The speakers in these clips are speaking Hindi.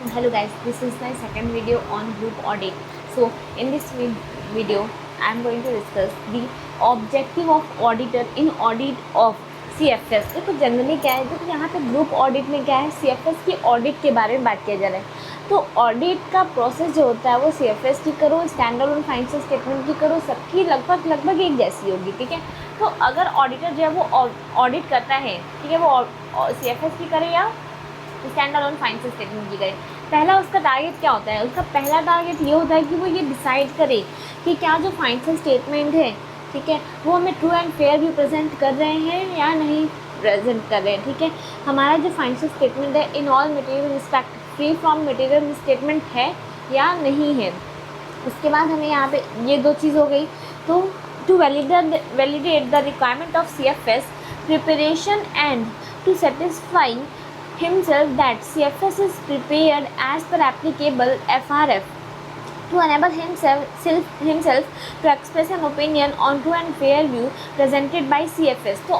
Hello guys, this is my second video on group audit. So in this video I am going to discuss the objective of auditor in audit of CFS. देखो जनरली क्या है, देखो यहाँ पे ग्रुप ऑडिट में क्या है, CFS की ऑडिट के बारे में बात किया जा रहा है। तो ऑडिट का प्रोसेस जो होता है वो CFS की करो, स्टैंड अलोन फाइनेंशियल स्टेटमेंट की करो, सबकी लगभग एक जैसी होगी, ठीक है। तो अगर ऑडिटर जो है वो ऑडिट करता है, ठीक है, वो CFS की करे या स्टैंड अलोन फाइनेंशियल स्टेटमेंट की करे, पहला उसका टारगेट क्या होता है, उसका पहला टारगेट ये होता है कि वो ये डिसाइड करे कि क्या जो फाइनेंशियल स्टेटमेंट है, ठीक है, वो हमें ट्रू एंड फेयर भी प्रेजेंट कर रहे हैं या नहीं प्रेजेंट कर रहे हैं, ठीक है। हमारा जो फाइनेंशियल स्टेटमेंट है in all material respect free from material statement है या नहीं है। उसके बाद हमें यहाँ पे ये दो चीज़ हो गई। तो to validate the requirement of CFS preparation and to satisfy himself that CFS is prepared as per applicable FRF to enable himself to express an opinion on true and fair view presented by CFS। तो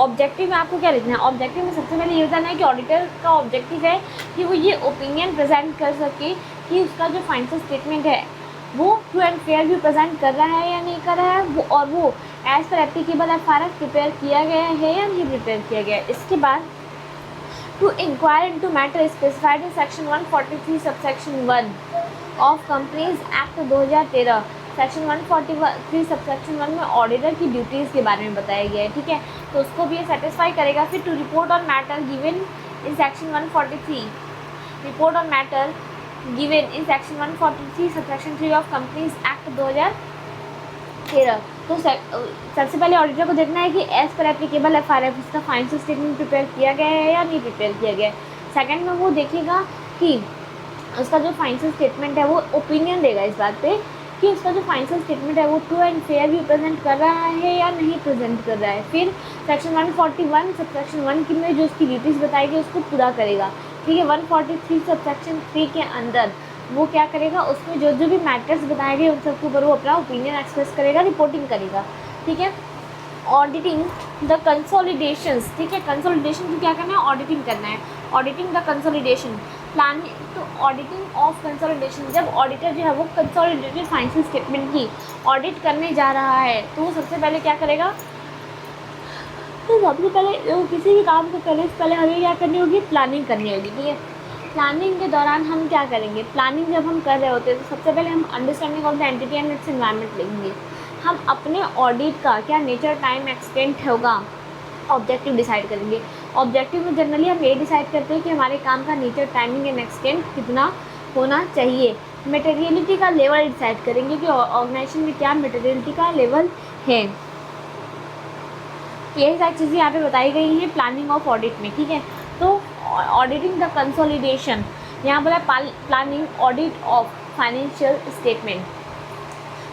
ऑब्जेक्टिव में आपको क्या लिखना है, ऑब्जेक्टिव में सबसे पहले ये बताना है कि ऑडिटर का ऑब्जेक्टिव है कि वो ये ओपिनियन प्रेजेंट कर सके कि उसका जो फाइनेंशियल स्टेटमेंट है वो true and fair view present कर रहा है या नहीं कर रहा है, वो as per applicable FRF prepare किया गया है या नहीं प्रिपेयर किया गया है। इसके बाद to inquire into matter specified in section 143 subsection 1 of Companies Act 2013। Section 143 subsection 1 में ऑडिटर की ड्यूटीज़ के बारे में बताया गया है, ठीक है। तो उसको भी ये सेटिस्फाई करेगा। फिर to report on matter given in section 143, report on matter given in section 143 subsection 3 of companies act 2013। तो सबसे पहले ऑडिटर को देखना है कि एज पर एप्लीकेबल FRF उसका फाइनेंशियल स्टेटमेंट प्रिपेयर किया गया है या नहीं प्रिपेयर किया गया है। सेकंड में वो देखेगा कि उसका जो फाइनेंशियल स्टेटमेंट है वो ओपिनियन देगा इस बात पे कि उसका जो फाइनेंशियल स्टेटमेंट है वो true and fair view present कर रहा है या नहीं प्रेजेंट कर रहा है। फिर सेक्शन 141 सबसेक्शन 1 की में जो उसकी ड्यूटीज़ बताई गई उसको पूरा करेगा, ठीक है। 143 सबसेक्शन 3 के अंदर वो क्या करेगा, उसमें जो जो भी मैटर्स बताए गए उन सबके ऊपर वो अपना ओपिनियन एक्सप्रेस करेगा, रिपोर्टिंग करेगा, ठीक है। ऑडिटिंग द कंसोलिडेशंस, ठीक है, कंसोलिडेशन को क्या करना है, ऑडिटिंग करना है। ऑडिटिंग द कंसोलिडेशन प्लानिंग, तो ऑडिटिंग ऑफ कंसोलिडेशन, जब ऑडिटर जो है वो कंसोलिडेटेड फाइनेंशियल स्टेटमेंट की ऑडिट करने जा रहा है तो वो सबसे पहले क्या करेगा, तो सबसे पहले किसी भी काम को करने से पहले हमें क्या करनी होगी, प्लानिंग करनी होगी, ठीक है। प्लानिंग के दौरान हम क्या करेंगे, प्लानिंग जब हम कर रहे होते हैं तो सबसे पहले हम understanding of the entity and it's environment लिखेंगे। हम अपने ऑडिट का क्या नेचर, टाइम, एक्सटेंट होगा, ऑब्जेक्टिव डिसाइड करेंगे। ऑब्जेक्टिव में जनरली हम ये डिसाइड करते हैं कि हमारे काम का नेचर, टाइमिंग एंड एक्सटेंट कितना होना चाहिए। मटेरियलिटी का लेवल डिसाइड करेंगे कि ऑर्गेनाइजेशन में क्या मटेरियलिटी का लेवल है। यही सारी चीज़ें यहाँ पे बताई गई हैं प्लानिंग ऑफ ऑडिट में, ठीक है। तो ऑडिटिंग द कंसोलिडेशन, यहाँ बोला planning audit of financial statement.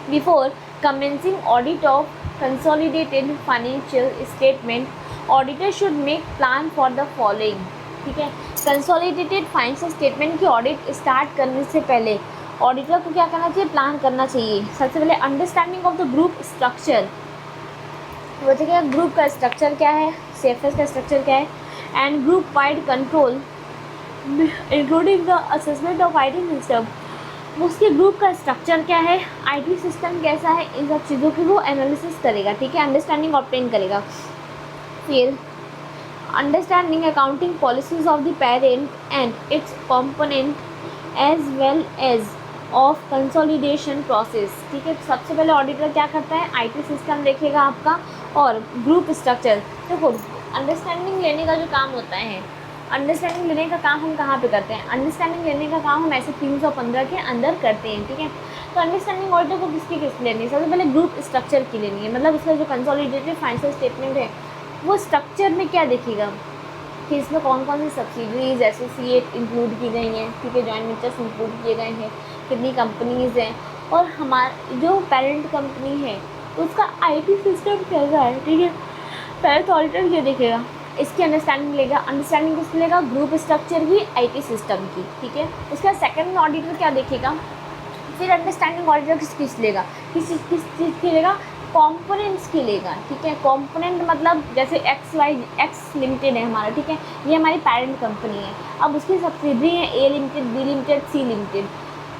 Before commencing audit of consolidated financial statement, auditor should make plan for the following, ठीक है। कंसोलिडेटेड फाइनेंशियल स्टेटमेंट की ऑडिट स्टार्ट करने से पहले ऑडिटर को क्या करना चाहिए, प्लान करना चाहिए। सबसे पहले understanding of the group structure, बताइए ग्रुप का स्ट्रक्चर क्या है, CFS का स्ट्रक्चर क्या है, and group wide control including the assessment of IT system, उसके ग्रुप का स्ट्रक्चर क्या है, IT सिस्टम कैसा है, इन सब चीज़ों की वो एनालिसिस करेगा, ठीक है, अंडरस्टैंडिंग ऑब्टेन करेगा। फिर understanding accounting policies of the parent and its component as well as of consolidation process, ठीक है। सबसे पहले ऑडिटर क्या करता है, IT सिस्टम देखेगा आपका और ग्रुप स्ट्रक्चर। देखो अंडरस्टैंडिंग लेने का जो काम होता है, अंडरस्टैंडिंग लेने का काम हम कहाँ पे करते हैं, अंडरस्टैंडिंग लेने का काम हम ऐसे 315 के अंदर करते हैं, ठीक है। तो अंडरस्टैंडिंग ऑडिटर को किसकी लेनी है, सबसे पहले ग्रुप स्ट्रक्चर की लेनी है। मतलब इसका जो कंसोलिडेटेड फाइनेंशियल स्टेटमेंट है वो स्ट्रक्चर में क्या दिखेगा कि इसमें कौन कौन सी सब्सिडरीज, एसोसिएट इंक्लूड की गई हैं, ठीक है, जॉइंट वेंचर्स इंक्लूड किए गए हैं, कितनी कंपनीज़ हैं, और हमारा जो पेरेंट कंपनी है उसका IT सिस्टम कैसा है, ठीक है। पहले तो ऑडिटर ये देखेगा, इसकी अंडरस्टैंडिंग लेगा। अंडरस्टैंडिंग किसकी लेगा, ग्रुप स्ट्रक्चर की, IT सिस्टम की, ठीक है। उसके बाद सेकंड ऑडिटर क्या देखेगा, फिर अंडरस्टैंडिंग ऑडिटर किस लेगा, किस चीज़ की लेगा, कंपोनेंट्स की लेगा, ठीक है। कंपोनेंट मतलब जैसे एक्स लिमिटेड है हमारा, ठीक है, ये हमारी पेरेंट कंपनी है। अब उसकी सब्सिडरी है A limited, B limited, C limited,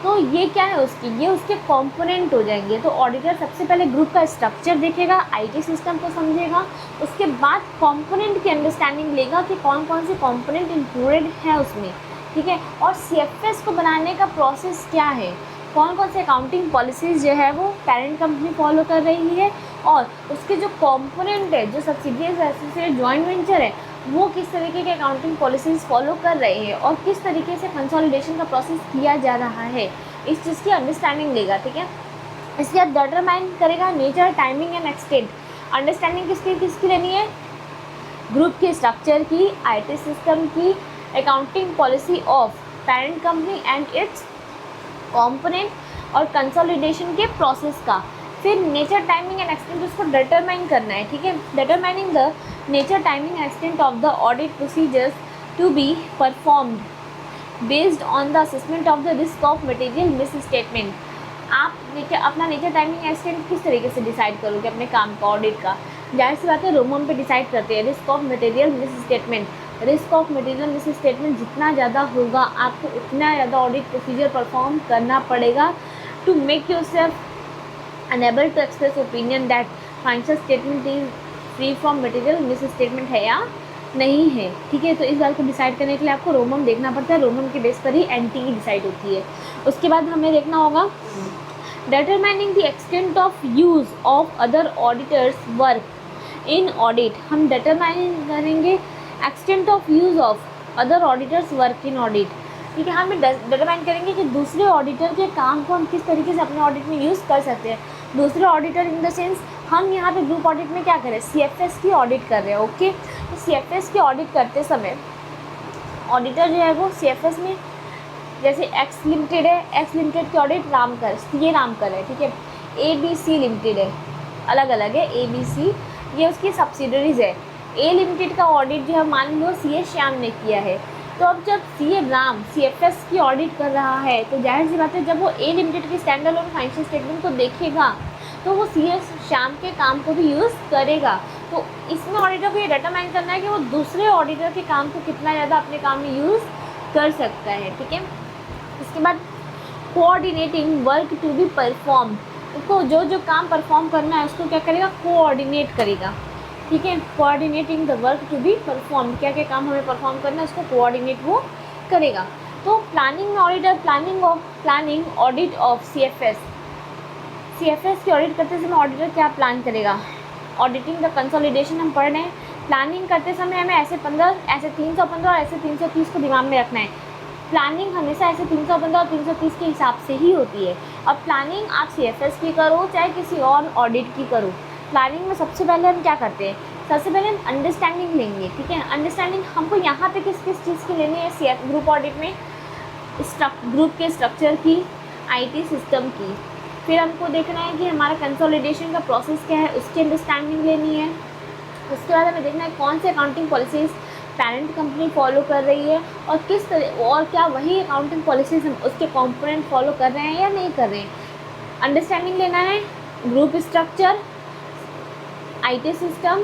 तो ये क्या है उसकी, ये उसके कंपोनेंट हो जाएंगे। तो ऑडिटर सबसे पहले ग्रुप का स्ट्रक्चर देखेगा, आईटी सिस्टम को समझेगा, उसके बाद कंपोनेंट की अंडरस्टैंडिंग लेगा कि कौन कौन से कंपोनेंट इंक्लूडेड है उसमें, ठीक है। और सीएफएस को बनाने का प्रोसेस क्या है, कौन कौन से अकाउंटिंग पॉलिसीज़ जो है वो पेरेंट कंपनी फॉलो कर रही है, और उसके जो कंपोनेंट है, जो सब्सिडियरीज एसोसिएट जॉइंट वेंचर है, वो किस तरीके के अकाउंटिंग पॉलिसीज़ फॉलो कर रहे हैं, और किस तरीके से कंसोलिडेशन का प्रोसेस किया जा रहा है, इस चीज़ की अंडरस्टैंडिंग लेगा, ठीक है। इसके बाद डिटरमाइन करेगा nature, timing and extent. Understanding किसकी लेनी है, ग्रुप के स्ट्रक्चर की, आईटी सिस्टम की, accounting policy of parent company and its component और कंसोलिडेशन के प्रोसेस का। फिर नेचर, टाइमिंग एंड एक्सटेंट उसको डिटरमाइन करना है, ठीक है। Determining the nature, timing and extent of the audit procedures to be performed based on the assessment of the risk of material misstatement. आप अपना नेचर, टाइमिंग एक्सटेंट किस तरीके से डिसाइड करोगे अपने काम का, ऑडिट का, जाहिर सी बात है रोमम पे डिसाइड करते हैं। Risk of material miss statement, risk of material miss statement जितना ज़्यादा होगा आपको उतना ज़्यादा ऑडिट प्रोसीजर परफॉर्म करना पड़ेगा to make yourself enable to express opinion that financial statement is free from material misstatement है या नहीं है, ठीक है। तो इस बात को डिसाइड करने के लिए आपको रोमम देखना पड़ता है, रोमम के बेस पर ही एनटी डिसाइड होती है। उसके बाद हमें देखना होगा determining the extent of use of other auditors work in audit. हम डिटरमाइन करेंगे extent of use of other auditors work in audit, ठीक है। हम डिटरमाइन करेंगे कि दूसरे ऑडिटर के काम को हम किस तरीके से अपने ऑडिट में यूज़ कर सकते हैं। दूसरे ऑडिटर इन द सेंस हम यहाँ पे ग्रुप ऑडिट में क्या कर रहे हैं, सीएफएस की ऑडिट कर रहे हैं, ओके। तो सीएफएस की ऑडिट करते समय ऑडिटर जो है वो सीएफएस में, जैसे एक्स लिमिटेड है, एक्स लिमिटेड की ऑडिट रामकर, ये रामकर है, ठीक है। एबीसी लिमिटेड है, अलग अलग है, एबीसी ये उसकी सब्सिडरीज है। ए लिमिटेड का ऑडिट जो है मान लो सीए श्याम ने किया है, तो अब जब सीए राम सीएफएस की ऑडिट कर रहा है तो जाहिर सी बात है जब वो ए लिमिटेड की स्टैंड अलोन फाइनेंशियल स्टेटमेंट को देखेगा तो वो सीए श्याम के काम को भी यूज़ करेगा। तो इसमें ऑडिटर को ये डिटरमाइन करना है कि वो दूसरे ऑडिटर के काम को कितना ज़्यादा अपने काम में यूज़ कर सकता है, ठीक है। इसके बाद coordinating work to be perform, उसको जो जो काम परफॉर्म करना है उसको क्या करेगा, कोऑर्डिनेट करेगा, ठीक है। Coordinating the work to be perform, क्या क्या काम हमें परफॉर्म करना है उसको कोऑर्डिनेट वो करेगा। तो प्लानिंग में auditor planning audit of CFS की ऑडिट करते समय ऑडिटर क्या प्लान करेगा, ऑडिटिंग द कंसोलिडेशन हम पढ़ रहे हैं। प्लानिंग करते समय हमें ऐसे 315 और ऐसे 330 को दिमाग में रखना है। प्लानिंग हमेशा ऐसे 315 और 330 के हिसाब से ही होती है। अब प्लानिंग आप सीएफएस की करो चाहे किसी और ऑडिट की करो, प्लानिंग में सबसे पहले हम क्या करते हैं, सबसे पहले हम अंडरस्टैंडिंग लेंगे, ठीक है। अंडरस्टैंडिंग हमको यहाँ पे किस किस चीज़ की लेनी है, सीएफ ग्रुप ऑडिट में ग्रुप के स्ट्रक्चर की, आईटी सिस्टम की। फिर हमको देखना है कि हमारा कंसोलिडेशन का प्रोसेस क्या है, उसकी अंडरस्टैंडिंग लेनी है। उसके बाद हमें देखना है कौन से accounting policies parent company follow कर रही है और किस तरह, और क्या वही अकाउंटिंग पॉलिसीज़ हम उसके कंपोनेंट फॉलो कर रहे हैं या नहीं कर रहे हैं। अंडरस्टैंडिंग लेना है group structure, IT system,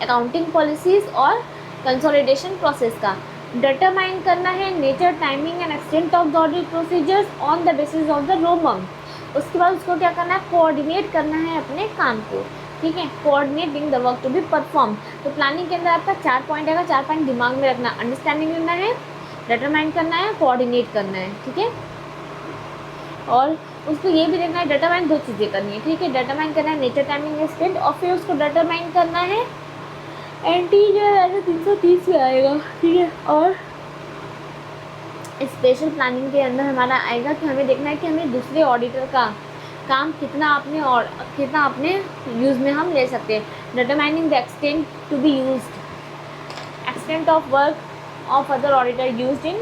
accounting policies और कंसोलिडेशन प्रोसेस का। डिटरमाइन करना है nature, timing and extent of the audit procedures on the basis of the रोमम। उसके बाद उसको क्या करना है, कोऑर्डिनेट करना है अपने काम को, ठीक है। Coordinating the work to be perform. तो प्लानिंग के अंदर आपका 4 पॉइंट आएगा, 4 पॉइंट दिमाग में रखना, अंडरस्टैंडिंग लेना है, डिटरमाइन करना है, कोऑर्डिनेट करना है, ठीक है। और उसको ये भी देखना है, डिटरमाइन 2 चीज़ें करनी है, ठीक है। डिटरमाइन करना है नेचर, टाइमिंग, एक्सटेंट, और फिर उसको डिटरमाइन करना है एनटी जो है वैसे 330 में आएगा, ठीक है। और स्पेशल प्लानिंग के अंदर हमारा आएगा कि हमें देखना है कि हमें दूसरे ऑडिटर का काम कितना अपने यूज़ में हम ले सकते हैं। Determining the extent to be used, extent of work of other auditor used in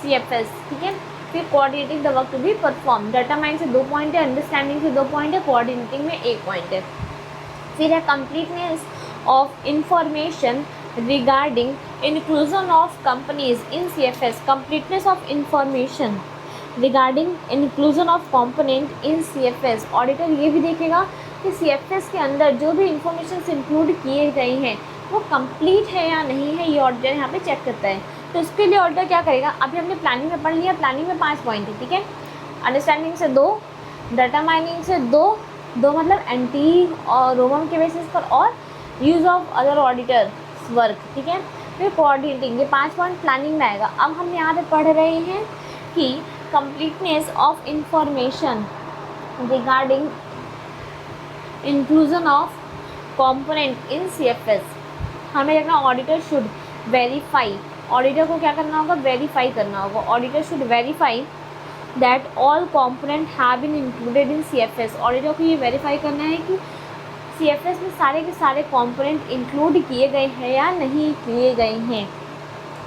CFS, ठीक है। फिर coordinating the work to be perform. Determine से 2 पॉइंट है, अंडरस्टैंडिंग से 2 पॉइंट है, कोऑर्डिनेटिंग में 1 पॉइंट है। फिर है completeness of information regarding inclusion of companies in CFS, completeness of information regarding inclusion of component in CFS. Auditor ये भी देखेगा कि CFS के अंदर जो भी इंफॉर्मेशन इंक्लूड किए गए हैं वो कंप्लीट है या नहीं है, ये ऑडिटर यहाँ पे चेक करता है। तो इसके लिए ऑडिटर क्या करेगा, अभी हमने प्लानिंग में पढ़ लिया, प्लानिंग में 5 पॉइंट है, ठीक है। अंडरस्टैंडिंग से 2, डाटा माइनिंग से 2 मतलब एंटी और रोमन के बेसिस पर, और use of other auditors work, ठीक है। फिर कोऑर्डिनेटिंग, ये 5 पॉइंट प्लानिंग में आएगा। अब हम यहाँ पे पढ़ रहे हैं कि completeness of information regarding inclusion of component in CFS। हमें देखना ऑडिटर शुड वेरीफाई, ऑडिटर को क्या करना होगा, वेरीफाई करना होगा। Auditor should verify that all component have been included in CFS। Auditor को ये वेरीफाई करना है कि CFS में सारे के सारे कंपोनेंट इंक्लूड किए गए हैं या नहीं किए गए हैं,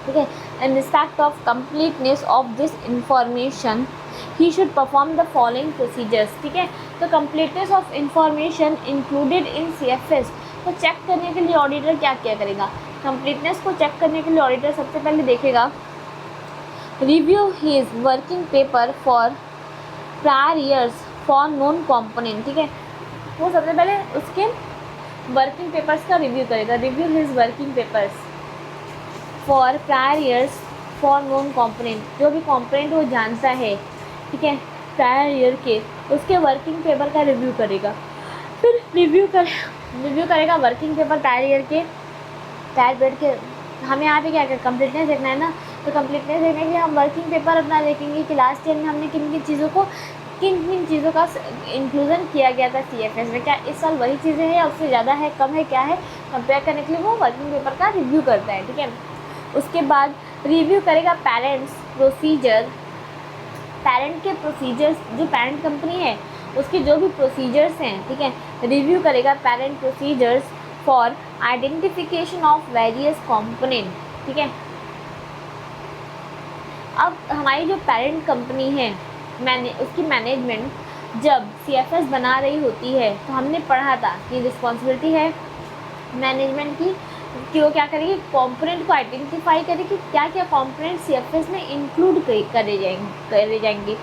ठीक है। In respect of completeness of this information he should perform the following procedures, ठीक है। तो completeness of information included in CFS को चेक करने के लिए ऑडिटर क्या क्या करेगा, कंप्लीटनेस को चेक करने के लिए ऑडिटर सबसे पहले देखेगा review his working paper for prior years for non component, ठीक है। वो सबसे पहले उसके वर्किंग पेपर्स का रिव्यू करेगा, review his working papers for prior years for non component, जो भी कंपोनेंट वो जानता है, ठीक है, प्रायर ईयर के, उसके वर्किंग पेपर का रिव्यू करेगा। फिर रिव्यू करेगा वर्किंग पेपर प्रायर ईयर के, प्रायर पीरियड के। हमें यहाँ पे क्या क्या कंप्लीटनेस देखना है ना, तो कंप्लीटनेस देखने के लिए हम वर्किंग पेपर अपना देखेंगे कि लास्ट ईयर में हमने किन किन चीज़ों का इंक्लूजन किया गया था CFS में, क्या इस साल वही चीज़ें हैं या उससे ज़्यादा है, कम है, क्या है, कंपेयर करने के लिए वो वर्किंग पेपर का रिव्यू करता है, ठीक है। उसके बाद रिव्यू करेगा पेरेंट के प्रोसीजर्स, जो पेरेंट कंपनी है उसके जो भी प्रोसीजर्स हैं, ठीक है, रिव्यू करेगा parent procedures for identification of various component, ठीक है। अब हमारी जो पेरेंट कंपनी है, उसकी मैनेजमेंट जब CFS बना रही होती है तो हमने पढ़ा था कि रिस्पॉन्सिबिलिटी है मैनेजमेंट की कि वो क्या करेगी, कंपोनेंट को आइडेंटिफाई करेगी, क्या क्या कंपोनेंट CFS में इंक्लूड करे जाएंगे।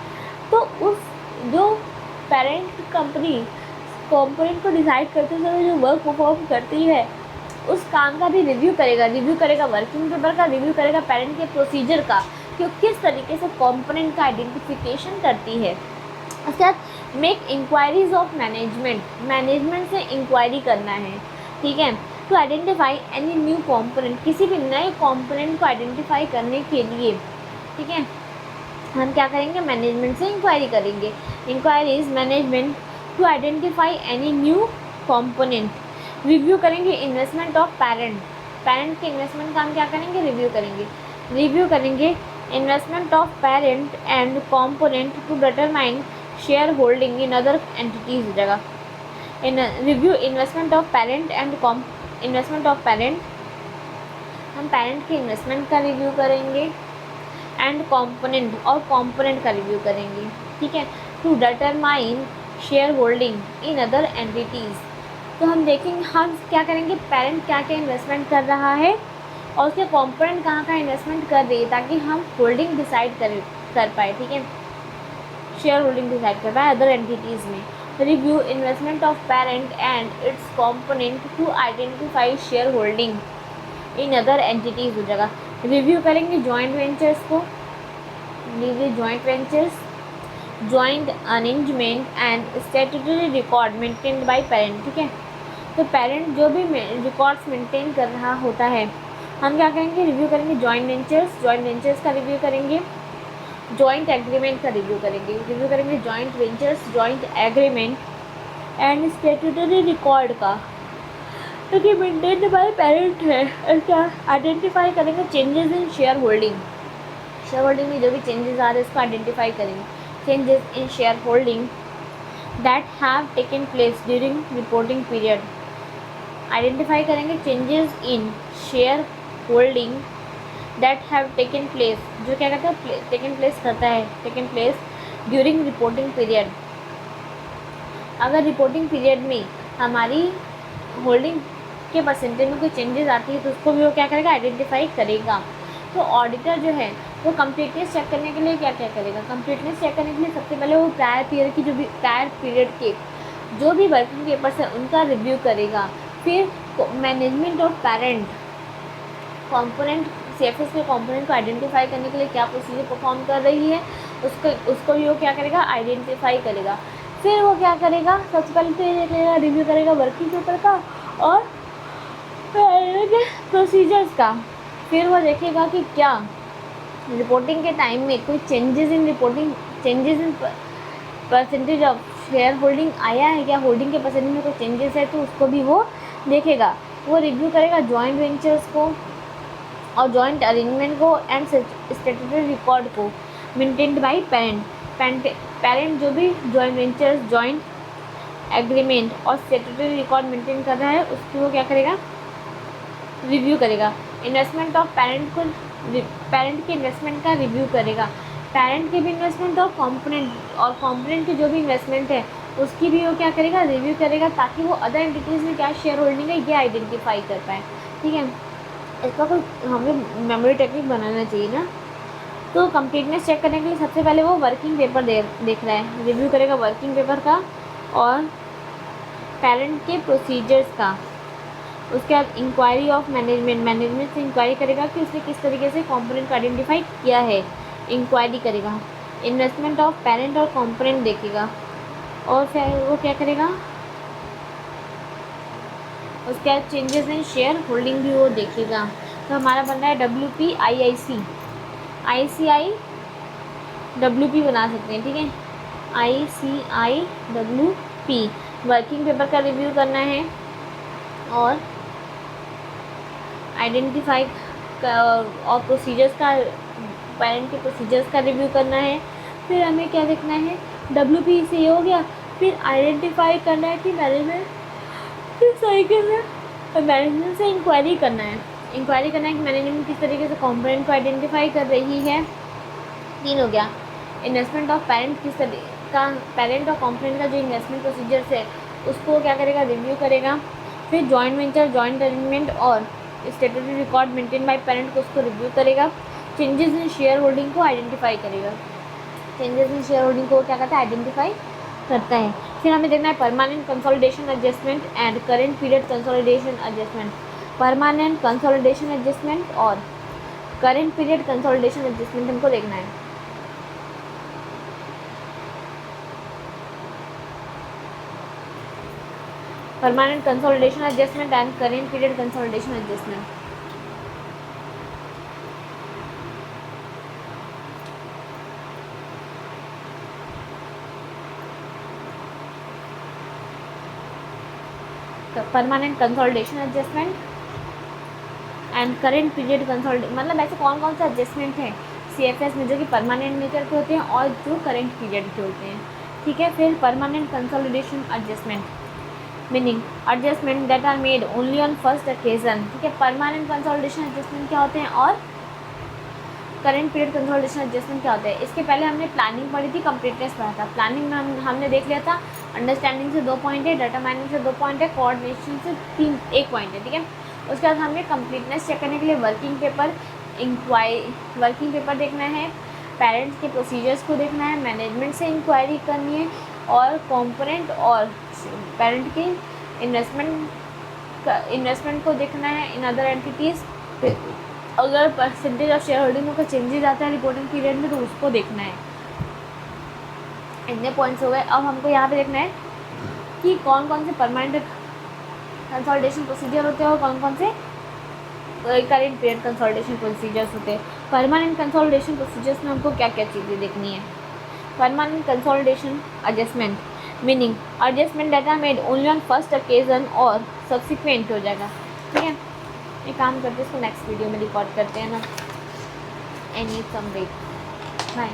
तो उस जो पेरेंट कंपनी कंपोनेंट को डिसाइड करते समय जो वर्क परफॉर्म करती है उस काम का भी रिव्यू करेगा वर्किंग पेपर का, रिव्यू करेगा पेरेंट के प्रोसीजर का कि वो किस तरीके से कंपोनेंट का आइडेंटिफिकेशन करती है। उसके बाद मेक इंक्वायरीज ऑफ मैनेजमेंट से इंक्वायरी करना है, ठीक है, to identify any new component, किसी भी नए कंपोनेंट को आइडेंटिफाई करने के लिए, ठीक है, हम क्या करेंगे, मैनेजमेंट से इंक्वायरी करेंगे। Inquiries management to identify any new component. Review करेंगे इन्वेस्टमेंट ऑफ पेरेंट के इन्वेस्टमेंट का हम क्या करेंगे, रिव्यू करेंगे investment of parent and component to determine share holding in other entities जगह। Review investment of parent and investment of parent, हम पेरेंट के इन्वेस्टमेंट का रिव्यू करेंगे एंड कंपोनेंट और कंपोनेंट का रिव्यू करेंगे, ठीक है, to determine share holding in other entities. तो हम देखेंगे हम क्या करेंगे, पेरेंट क्या क्या इन्वेस्टमेंट कर रहा है और उसके कंपोनेंट कहाँ कहाँ इन्वेस्टमेंट कर रही है, ताकि हम होल्डिंग डिसाइड कर पाए, ठीक है, शेयर होल्डिंग डिसाइड कर पाए अदर एंटिटीज़ में। Review investment of parent and its component to identify share holding in other entities हो जाएगा। रिव्यू करेंगे जॉइंट वेंचर्स को, joint ventures, joint arrangement and statutory record maintained by parent, ठीक है। तो पेरेंट जो भी रिकॉर्ड्स मेंटेन कर रहा होता है हम क्या करेंगे, रिव्यू करेंगे जॉइंट वेंचर्स का रिव्यू करेंगे, जॉइंट एग्रीमेंट का रिव्यू करेंगे joint ventures, joint agreement and statutory record का, क्योंकि मेंटेन्ड बाय पेरेंट है। क्या आइडेंटिफाई करेंगे चेंजेस इन शेयर होल्डिंग में जो भी चेंजेस आ रहे हैं उसको आइडेंटिफाई करेंगे, changes in share holding that have taken place during reporting period. Identify करेंगे changes in share holding that have taken place, जो क्या कहते हैं taken place during reporting period. अगर रिपोर्टिंग पीरियड में हमारी होल्डिंग के परसेंटेज में कोई चेंजेस आती है तो उसको भी वो क्या करेगा, आइडेंटिफाई करेगा। तो ऑडिटर जो है वो कंप्लीटनेस चेक करने के लिए क्या क्या करेगा, कंप्लीटनेस चेक करने के लिए सबसे पहले वो प्रायर पीरियड के जो भी वर्किंग पेपर्स है उनका रिव्यू करेगा। फिर मैनेजमेंट और पेरेंट कंपोनेंट, CFS के कंपोनेंट को आइडेंटिफाई करने के लिए क्या प्रोसीजर परफॉर्म कर रही है उसको भी वो क्या करेगा, आइडेंटिफाई करेगा। फिर वो क्या करेगा, सबसे पहले तो ये देख लेगा, रिव्यू करेगा वर्किंग पेपर का और प्रोसीजर्स का। फिर वो देखेगा कि क्या रिपोर्टिंग के टाइम में कोई changes in percentage of share holding आया है, क्या होल्डिंग के परसेंटेज में कोई चेंजेस है, तो उसको भी वो देखेगा। वो रिव्यू करेगा जॉइंट वेंचर्स को और जॉइंट अरेंजमेंट को एंड स्टैट्यूटरी रिकॉर्ड को मेंटेन्ड बाय पेरेंट जो भी जॉइंट वेंचर्स, जॉइंट एग्रीमेंट और स्टैट्यूटरी रिकॉर्ड मेंटेन कर रहा है उसकी वो क्या करेगा, रिव्यू करेगा। इन्वेस्टमेंट ऑफ पेरेंट के इन्वेस्टमेंट का रिव्यू करेगा। पेरेंट के भी इन्वेस्टमेंट और कॉम्पोनेंट की जो भी इन्वेस्टमेंट है उसकी भी वो क्या करेगा, रिव्यू करेगा, ताकि वो अदर एंटिटीज़ में क्या शेयर होल्डिंग है ये आइडेंटिफाई कर पाए। ठीक है, इसका कोई हमें मेमोरी टेक्निक बनाना चाहिए ना। तो कंप्लीटनेस चेक करने के लिए सबसे पहले वो वर्किंग पेपर देख रहा है, रिव्यू करेगा वर्किंग पेपर का और पेरेंट के प्रोसीजर्स का। उसके बाद इंक्वायरी ऑफ मैनेजमेंट से इंक्वायरी करेगा कि उसने किस तरीके से कंपोनेंट को आइडेंटिफाई किया है, इंक्वायरी करेगा। इन्वेस्टमेंट ऑफ पेरेंट और कंपोनेंट देखेगा और फिर वो क्या करेगा, उसके बाद चेंजेस इन शेयर होल्डिंग भी वो देखेगा। तो हमारा बन रहा है WPIIC, ICI WP बना सकते हैं। ठीक है, ICIWP वर्किंग पेपर का रिव्यू करना है और आइडेंटिफाई और प्रोसीजर्स का, पेरेंट के प्रोसीजर्स का रिव्यू करना है। फिर हमें क्या देखना है, WP से ये हो गया। फिर आइडेंटिफाई करना है कि मैनेजमेंट किस तरीके से, मैनेजमेंट से इंक्वायरी करना है कि मैनेजमेंट किस तरीके से कंपोनेंट को आइडेंटिफाई कर रही है। 3 हो गया। इन्वेस्टमेंट ऑफ पेरेंट किस तरीके का, पेरेंट और कंपोनेंट का जो इन्वेस्टमेंट प्रोसीजर्स है उसको क्या करेगा, रिव्यू करेगा। फिर जॉइंट वेंचर, जॉइंट अरेंजमेंट और statutory record maintain by parent को उसको रिव्यू करेगा। चेंजेस इन शेयर होल्डिंग को आइडेंटिफाई करेगा। चेंजेस इन शेयर होल्डिंग को क्या करता है, आइडेंटिफाई करता है। फिर हमें देखना है permanent consolidation adjustment and current period consolidation adjustment. Permanent consolidation adjustment और करेंट पीरियड कंसोलिडेशन एडजस्टमेंट हमको देखना है। Permanent consolidation adjustment and current period consolidation adjustment. Permanent consolidation adjustment and current period consolidation, मतलब ऐसे कौन कौन से एडजस्टमेंट हैं CFS में जो कि परमानेंट नेचर के होते हैं और जो करेंट पीरियड के होते हैं। ठीक है, फिर permanent consolidation adjustment meaning adjustment that are made only on first occasion. ठीक है, परमानेंट कंसोलिडेशन एडजस्टमेंट क्या होते हैं और करेंट पीरियड कंसोलिडेशन एडजस्टमेंट क्या होता है। इसके पहले हमने प्लानिंग पढ़ी थी, कंप्लीटनेस पढ़ा था। प्लानिंग में हमने देख लिया था अंडरस्टैंडिंग से 2 पॉइंट है, डाटा माइनिंग से 2 पॉइंट है, कोऑर्डिनेशन से 1 पॉइंट है। ठीक है, उसके बाद हमें कंप्लीटनेस चेक करने के लिए वर्किंग पेपर देखना है, पेरेंट्स के प्रोसीजर्स को देखना है, मैनेजमेंट से इंक्वायरी करनी है और कंपोनेंट और पेरेंट के इन्वेस्टमेंट को देखना है इन अदर एंटिटीज़। अगर परसेंटेज ऑफ शेयर होल्डिंग में कोई चेंजेस आता है रिपोर्टिंग पीरियड में तो उसको देखना है। इतने पॉइंट्स हो गए। अब हमको यहाँ पे देखना है कि कौन कौन से परमानेंट कंसोलिडेशन प्रोसीजर होते हैं और कौन कौन से करेंट पीरियड कंसोलिडेशन प्रोसीजर्स होते हैं। परमानेंट कंसोलिडेशन प्रोसीजर्स में हमको क्या क्या चीज़ें देखनी है। Permanent consolidation adjustment meaning adjustment that are made only on first occasion और सब्सिक्वेंट हो जाएगा। ठीक है, ये काम करते हैं, इसको नेक्स्ट वीडियो में रिकॉर्ड करते हैं ना। Any some break bye.